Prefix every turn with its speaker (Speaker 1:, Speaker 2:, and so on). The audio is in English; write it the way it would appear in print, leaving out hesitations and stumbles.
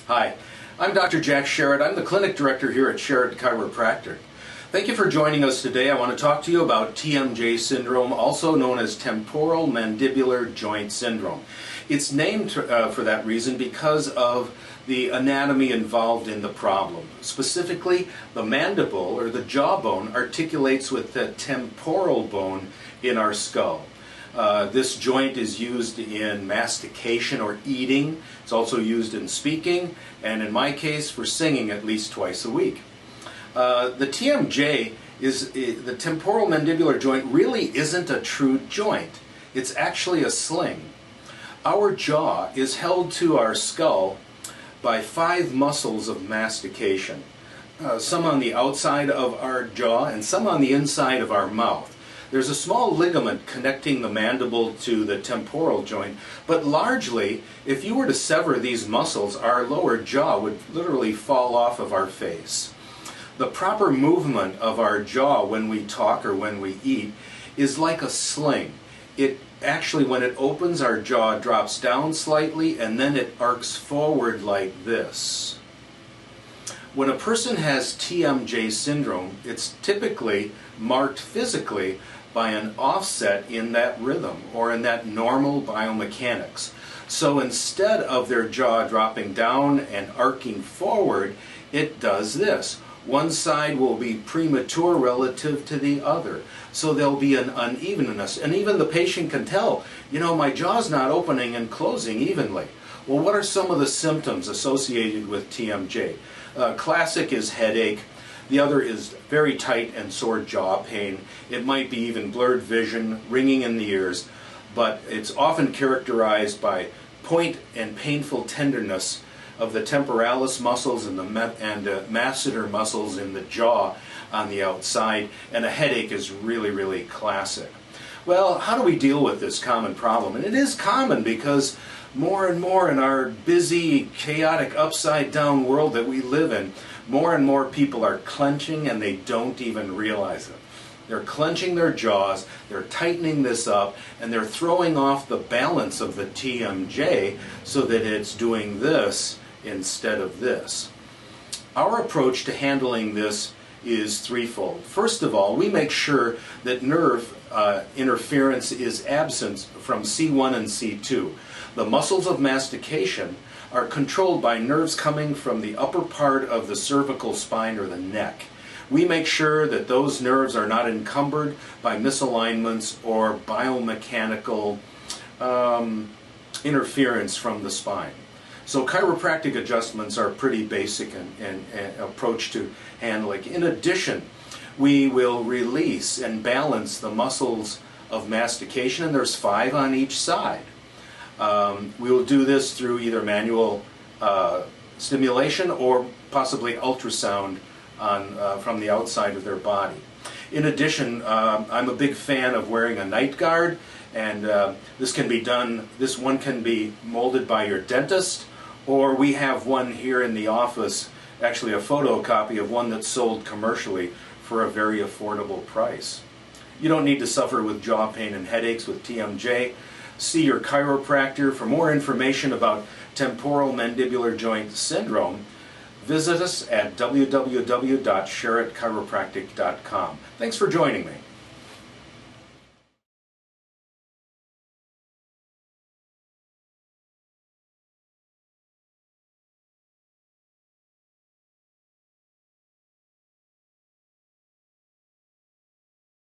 Speaker 1: Hi, I'm Dr. Jack Sherritt. I'm the clinic director here at Sherritt Chiropractic. Thank you for joining us today. I want to talk to you about TMJ syndrome, also known as temporal mandibular joint syndrome. It's named for that reason because of the anatomy involved in the problem. Specifically, the mandible or the jawbone articulates with the temporal bone in our skull. This joint is used in mastication or eating. It's also used in speaking, and in my case for singing at least twice a week. The TMJ the temporal mandibular joint really isn't a true joint. It's actually a sling. Our jaw is held to our skull by 5 muscles of mastication. Some on the outside of our jaw and some on the inside of our mouth. There's a small ligament connecting the mandible to the temporal joint, but largely, if you were to sever these muscles, our lower jaw would literally fall off of our face. The proper movement of our jaw when we talk or when we eat is like a sling. It actually, when it opens, our jaw drops down slightly and then it arcs forward like this. When a person has TMJ syndrome, it's typically marked physically by an offset in that rhythm or in that normal biomechanics. So instead of their jaw dropping down and arcing forward, it does this. One side will be premature relative to the other. So there'll be an unevenness. And even the patient can tell, my jaw's not opening and closing evenly. Well, what are some of the symptoms associated with TMJ? Classic is headache. The other is very tight and sore jaw pain. It might be even blurred vision, ringing in the ears, but it's often characterized by point and painful tenderness of the temporalis muscles and the masseter muscles in the jaw on the outside, and a headache is really, really classic. Well, how do we deal with this common problem? And it is common because more and more in our busy, chaotic, upside-down world that we live in, more and more people are clenching and they don't even realize it. They're clenching their jaws, they're tightening this up, and they're throwing off the balance of the TMJ so that it's doing this instead of this. Our approach to handling this is threefold. First of all, we make sure that nerve interference is absent from C1 and C2. The muscles of mastication are controlled by nerves coming from the upper part of the cervical spine or the neck. We make sure that those nerves are not encumbered by misalignments or biomechanical interference from the spine. So chiropractic adjustments are pretty basic and approach to handling. In addition, we will release and balance the muscles of mastication, and there's 5 on each side. We will do this through either manual stimulation or possibly ultrasound from the outside of their body. In addition, I'm a big fan of wearing a night guard, and this one can be molded by your dentist, or we have one here in the office, actually a photocopy of one that's sold commercially for a very affordable price. You don't need to suffer with jaw pain and headaches with TMJ. See your chiropractor. For more information about temporal mandibular joint syndrome, visit us at www.sherrittchiropractic.com. Thanks for joining me.